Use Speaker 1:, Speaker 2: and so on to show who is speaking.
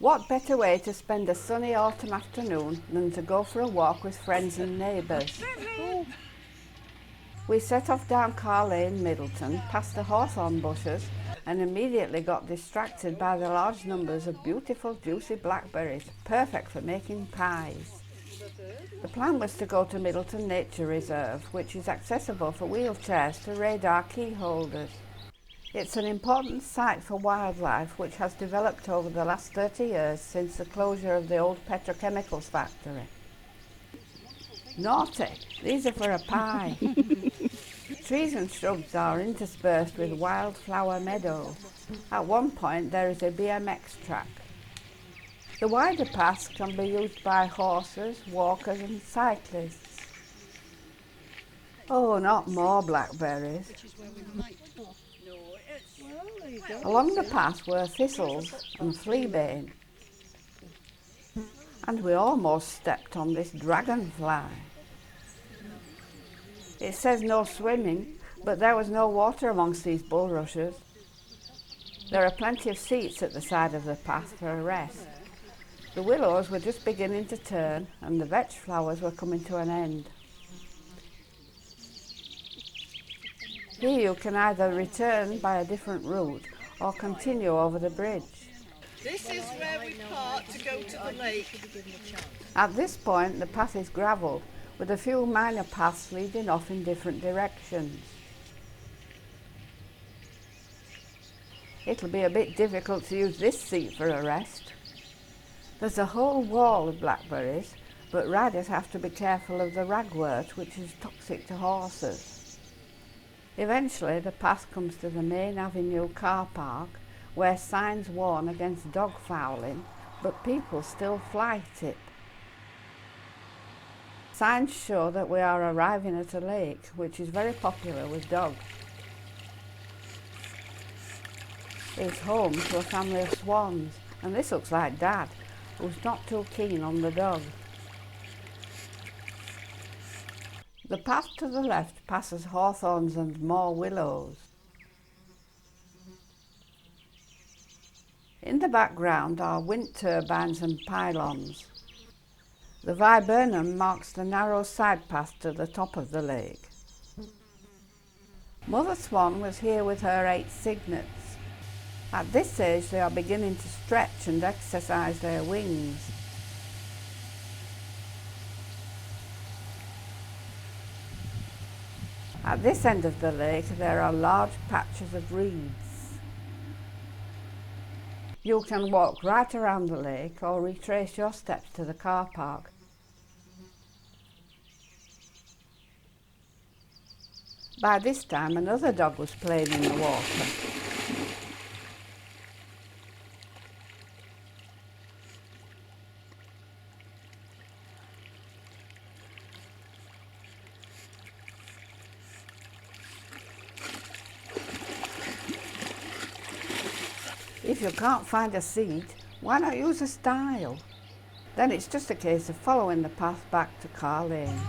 Speaker 1: What better way to spend a sunny autumn afternoon than to go for a walk with friends and neighbours? We set off down Car Lane, Middleton, past the hawthorn bushes, and immediately got distracted by the large numbers of beautiful juicy blackberries, perfect for making pies. The plan was to go to Middleton Nature Reserve, which is accessible for wheelchairs to radar key holders. It's an important site for wildlife which has developed over the last 30 years since the closure of the old petrochemicals factory. Naughty, these are for a pie. Trees and shrubs are interspersed with wildflower meadows. At one point there is a BMX track. The wider paths can be used by horses, walkers and cyclists. Oh, not more blackberries. Along the path were thistles and fleabane. And we almost stepped on this dragonfly. It says no swimming, but there was no water amongst these bulrushes. There are plenty of seats at the side of the path for a rest. The willows were just beginning to turn and the vetch flowers were coming to an end. Here you can either return by a different route or continue over the bridge.
Speaker 2: This is where we part to go to the lake.
Speaker 1: At this point the path is gravel, with a few minor paths leading off in different directions. It'll be a bit difficult to use this seat for a rest. There's a whole wall of blackberries, but riders have to be careful of the ragwort, which is toxic to horses. Eventually the path comes to the main avenue car park, where signs warn against dog fouling, but people still flight it. Signs show that we are arriving at a lake, which is very popular with dogs. It's home to a family of swans, and this looks like Dad, who's not too keen on the dog. The path to the left passes hawthorns and more willows. In the background are wind turbines and pylons. The viburnum marks the narrow side path to the top of the lake. Mother Swan was here with her 8 cygnets. At this age they are beginning to stretch and exercise their wings. At this end of the lake there are large patches of reeds. You can walk right around the lake or retrace your steps to the car park. By this time another dog was playing in the water. If you can't find a seat, why not use a stile? Then it's just a case of following the path back to Car Lane.